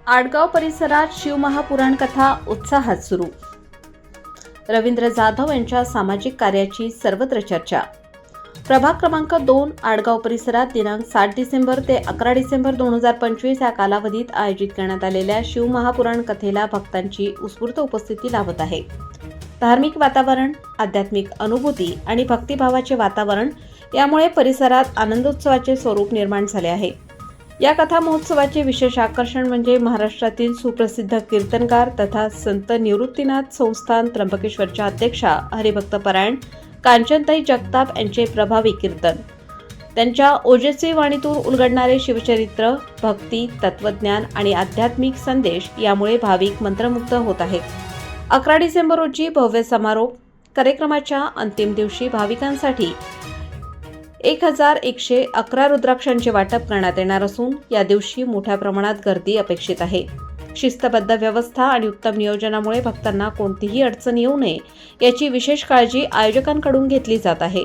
आडगाव परिसरात शिवमहापुराण कथा उत्साहात सुरू. रवींद्र जाधव यांच्या सामाजिक कार्याची सर्वत्र चर्चा. प्रभाग क्रमांक 2 आडगाव परिसरात दिनांक 7 डिसेंबर ते 11 डिसेंबर 2025 या कालावधीत आयोजित करण्यात आलेल्या शिवमहापुराण कथेला भक्तांची उत्स्फूर्त उपस्थिती लाभत आहे. धार्मिक वातावरण, आध्यात्मिक अनुभूती आणि भक्तिभावाचे वातावरण यामुळे परिसरात आनंदोत्सवाचे स्वरूप निर्माण झाले आहे. या कथा महोत्सवाचे विशेष आकर्षण म्हणजे महाराष्ट्रातील सुप्रसिद्ध कीर्तनकार तथा संत निवृत्तीनाथ संस्थान त्र्यंबकेश्वरच्या अध्यक्षा हरिभक्तपरायण कांचनताई जगताप यांचे प्रभावी कीर्तन. त्यांच्या ओजस्वी वाणीतून उलगडणारे शिवचरित्र, भक्ती, तत्वज्ञान आणि आध्यात्मिक संदेश यामुळे भाविक मंत्रमुग्ध होत आहेत. 11 डिसेंबर रोजी भव्य समारोप कार्यक्रमाच्या अंतिम दिवशी भाविकांसाठी 1111 रुद्राक्षांचे वाटप करण्यात येणार असून या दिवशी मोठ्या प्रमाणात गर्दी अपेक्षित आहे. शिस्तबद्ध व्यवस्था आणि उत्तम नियोजनामुळे भक्तांना कोणतीही अडचण येऊ नये याची विशेष काळजी आयोजकांकडून घेतली जात आहे.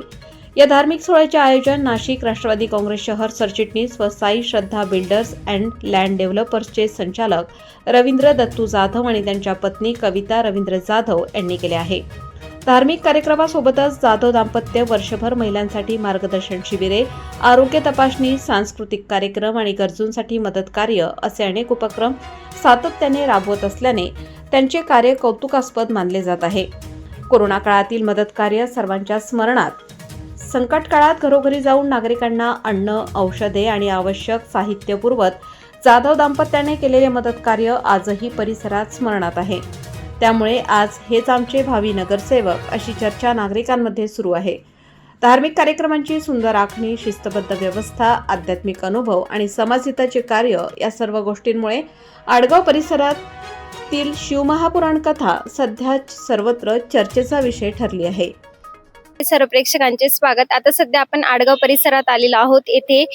या धार्मिक सोहळ्याचे आयोजन नाशिक राष्ट्रवादी काँग्रेस शहर सरचिटणीस व साई श्रद्धा बिल्डर्स अँड लँड डेव्हलपर्सचे संचालक रवींद्र दत्तू जाधव आणि त्यांच्या पत्नी कविता रवींद्र जाधव यांनी केले आहे. धार्मिक कार्यक्रमासोबतच जाधव दाम्पत्य वर्षभर महिलांसाठी मार्गदर्शन शिबिरे, आरोग्य तपासणी, सांस्कृतिक कार्यक्रम आणि गरजूंसाठी मदत कार्य असे अनेक उपक्रम सातत्याने राबवत असल्याने त्यांचे कार्य कौतुकास्पद मानले जात आहे. कोरोना काळातील मदत कार्य सर्वांच्या स्मरणात. संकट काळात घरोघरी जाऊन नागरिकांना अन्न, औषधे आणि आवश्यक साहित्य पुरवत जाधव दाम्पत्याने केलेले मदत कार्य आजही परिसरात स्मरणात आहे. त्यामुळे आज हेच आमचे भावी नगरसेवक अशी चर्चा नागरिकांमध्ये सुरू आहे. धार्मिक कार्यक्रमांची सुंदर आखणी, शिस्तबद्ध व्यवस्था, आध्यात्मिक अनुभव आणि समाजहिताचे कार्य या सर्व गोष्टींमुळे आडगाव परिसरातील शिवमहापुराण कथा सध्या सर्वत्र चर्चेचा विषय ठरली आहे. सर्व प्रेक्षकांचे स्वागत. आता सध्या आपण आडगाव परिसरात आलेलो आहोत. येथे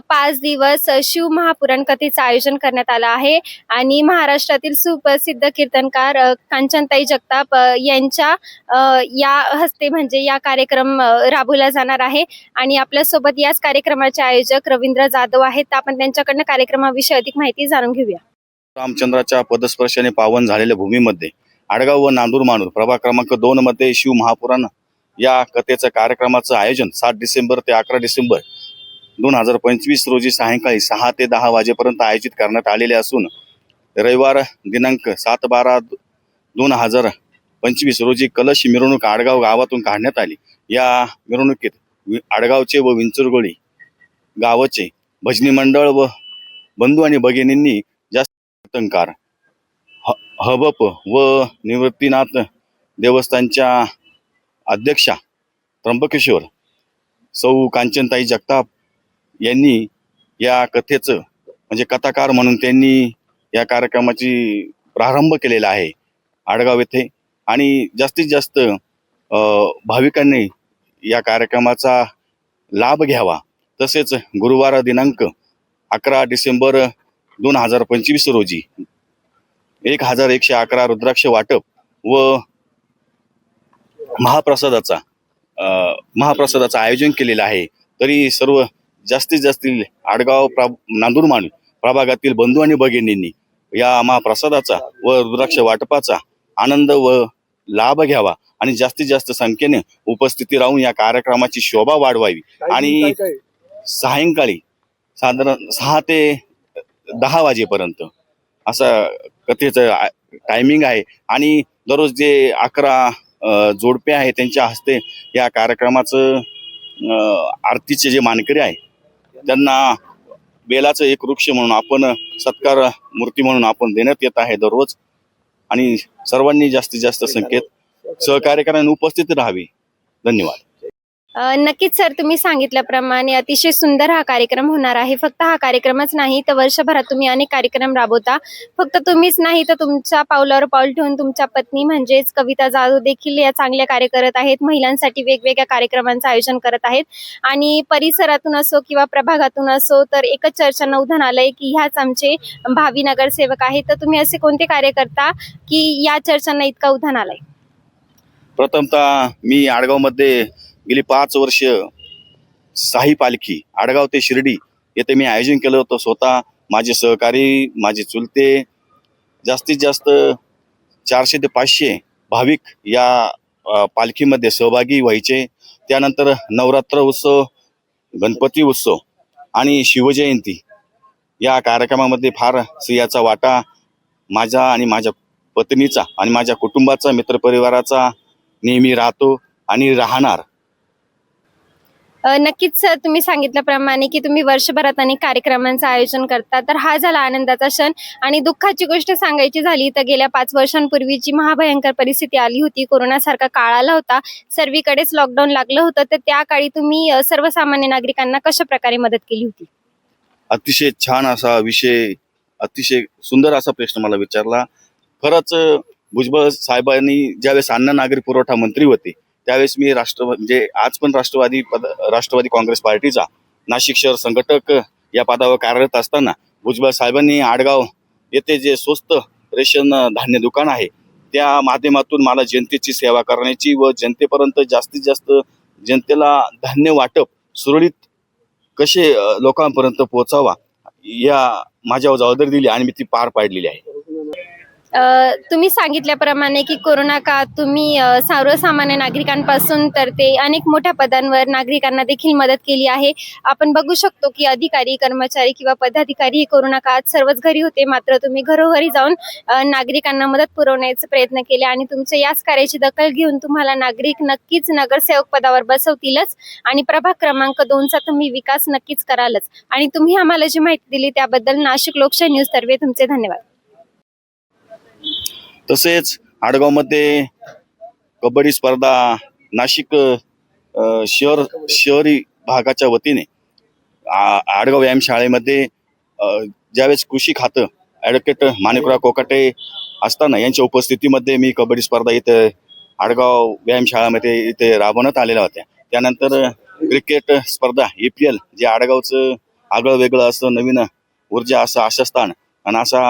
5 दिवस शिव महापुराण कथेचं आयोजन करण्यात आलं आहे आणि महाराष्ट्रातील सुप्रसिद्ध कीर्तनकार कांचनताई जगताप यांच्या या हस्ते म्हणजे या कार्यक्रम राबवला जाणार आहे. आणि आपल्यासोबत याच कार्यक्रमाचे आयोजक रवींद्र जाधव आहेत. आपण त्यांच्याकडनं कार्यक्रमाविषयी अधिक माहिती जाणून घेऊया. रामचंद्राच्या पदस्पर्शाने पावन झालेल्या भूमीमध्ये आडगाव व नांदूर मानूर प्रभाग क्रमांक 2 मध्ये शिव महापुराण या कथेचं कार्यक्रमाचं आयोजन 7 डिसेंबर ते 11 डिसेंबर 2025 रोजी सायंकाळी 6 ते 10 वाजेपर्यंत आयोजित करण्यात आलेले असून रविवार दिनांक 7/12/2025 रोजी कलश मिरवणूक आडगाव गावातून काढण्यात आली. या मिरवणुकीत आडगावचे व विंचुरगोळी गावाचे भजनी मंडळ व बंधू आणि भगिनींनी जास्त कीर्तनकार हबप व निवृत्तीनाथ देवस्थानच्या अध्यक्षा त्र्यंबकेश्वर सौ कांचनताई जगताप यांनी या कथेचं म्हणजे कथाकार म्हणून त्यांनी या कार्यक्रमाची प्रारंभ केलेला आहे आडगाव येथे. आणि जास्तीत जास्त भाविकांनी या कार्यक्रमाचा लाभ घ्यावा. तसेच गुरुवार दिनांक 11 डिसेंबर 2025 रोजी 1111 रुद्राक्ष वाटप व महाप्रसादाचं आयोजन केलेलं आहे. तरी सर्व जास्तीत जास्त आडगाव नांदूर मानूर प्रभागातील बंधू आणि भगिनींनी या महाप्रसादाचा व रुद्राक्ष वाटपाचा आनंद व लाभ घ्यावा आणि जास्तीत जास्त संख्येने उपस्थिती राहून या कार्यक्रमाची शोभा वाढवावी. आणि सायंकाळी साधारण 6 ते 10 वाजेपर्यंत असा कथेचं टायमिंग आहे. आणि दररोज जे 11 जोडपे आहे त्यांच्या हस्ते या कार्यक्रमाचं आरतीचे जे मानकरी आहे त्यांना बेलाचं एक वृक्ष म्हणून आपण सत्कार मूर्ती म्हणून आपण देण्यात येत आहे दररोज. आणि सर्वांनी जास्तीत जास्त संख्येत सहकार्य करायला उपस्थित राहावे. धन्यवाद. नक्कीच सर, तुम्ही सांगितल्याप्रमाणे अतिशय सुंदर हा कार्यक्रम होणार आहे. फक्त हा कार्यक्रमच नाही तर वर्षभरात तुम्ही अनेक कार्यक्रम राबवता. फक्त तुम्हीच नाही तर तुमच्या पावलावर पाऊल ठेवून तुमच्या पत्नी म्हणजेच कविता जाधव देखील या चांगल्या कार्य करत आहेत. महिलांसाठी वेगवेगळ्या कार्यक्रमांचं आयोजन करत आहेत. आणि परिसरातून असो किंवा प्रभागातून असो तर एकच चर्चांना उधाण आलंय की ह्याच आमचे भावी नगरसेवक आहेत. तर तुम्ही असे कोणते कार्य करता की या चर्चांना इतका उधाण आलाय? प्रथमतः मी आडगावमध्ये गेली 5 वर्ष साई पालखी आडगाव ते शिर्डी येथे मी आयोजन केलं होतं. स्वतः माझे सहकारी, माझे चुलते, जास्तीत जास्त 400 ते 500 भाविक या पालखीमध्ये सहभागी व्हायचे. त्यानंतर नवरात्र उत्सव, गणपती उत्सव आणि शिवजयंती या कार्यक्रमामध्ये फार सिंहाचा वाटा माझा आणि माझ्या पत्नीचा आणि माझ्या कुटुंबाचा, मित्रपरिवाराचा नेहमी राहतो आणि राहणार. नक्कीच सर, तुम्ही सांगितल्याप्रमाणे की तुम्ही वर्षभरात अनेक कार्यक्रमांचं आयोजन करता. तर हा झाला आनंदाचा क्षण. आणि दुःखाची गोष्ट सांगायची झाली तर गेल्या 5 वर्षांपूर्वी जी महाभयंकर परिस्थिती आली होती, कोरोनासारखा काळ आला होता, सर्वीकडेच लॉकडाऊन लागलं होतं, तर त्या काळी तुम्ही सर्वसामान्य नागरिकांना कशा प्रकारे मदत केली होती? अतिशय छान असा विषय, अतिशय सुंदर असा प्रश्न मला विचारला. खरंच भुजबळ साहेबांनी ज्यावेळेस अन्न नागरी पुरवठा मंत्री होते त्यावेळेस मी म्हणजे आज पण राष्ट्रवादी काँग्रेस पार्टीचा नाशिक शहर संघटक या पदावर कार्यरत असताना भुजबळ साहेबांनी आडगाव येथे जे स्वस्त रेशन धान्य दुकान आहे त्या माध्यमातून मला जनतेची सेवा करण्याची व जनतेपर्यंत जास्तीत जास्त जनतेला धान्य वाटप सुरळीत कसे लोकांपर्यंत पोहोचावा या माझ्यावर जबाबदारी दिली आणि मी ती पार पाडलेली आहे. तुम्ही सांगितल्याप्रमाणे की कोरोना काळात तुम्ही सर्वसामान्य नागरिकांपासून तर ते अनेक मोठ्या पदांवर नागरिकांना देखील मदत केली आहे. आपण बघू शकतो की अधिकारी, कर्मचारी किंवा पदाधिकारी हे कोरोना काळात सर्वच घरी होते, मात्र तुम्ही घरोघरी जाऊन नागरिकांना मदत पुरवण्याचे प्रयत्न केले आणि तुमच्या याच कार्याची दखल घेऊन तुम्हाला नागरिक नक्कीच नगरसेवक पदावर बसवतीलच आणि प्रभाग क्रमांक 2चा तुम्ही विकास नक्कीच करालच. आणि तुम्ही आम्हाला जी माहिती दिली त्याबद्दल नाशिक लोकशाही न्यूज तर्फे तुमचे धन्यवाद. तसेच आडगावमध्ये कबड्डी स्पर्धा नाशिक शहरी भागाच्या वतीने आडगाव व्यायाम शाळेमध्ये ज्यावेळेस कृषी खातं ॲडव्होकेट माणिकराव कोकाटे असताना यांच्या उपस्थितीमध्ये मी कबड्डी स्पर्धा इथे आडगाव व्यायाम शाळेमध्ये इथे राबवण्यात आलेल्या होत्या. त्यानंतर क्रिकेट स्पर्धा EPL जे आडगावचं आगळं वेगळं असं नवीन ऊर्जा असं आशास्थान आणि असा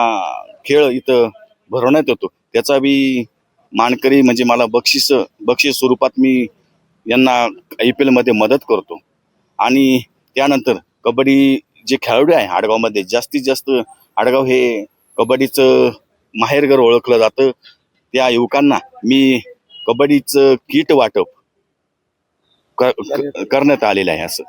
खेळ इथं भरवण्यात येतो त्याचा बी मानकरी म्हणजे मला बक्षीस स्वरूपात मी यांना IPL मध्ये मदत करतो. आणि त्यानंतर कबड्डी जे खेळाडू आहे आडगावमध्ये जास्तीत जास्त आडगाव हे कबड्डीचं माहेरघर ओळखलं जातं. त्या युवकांना मी कबड्डीचं किट वाटप करण्यात आलेलं आहे. असं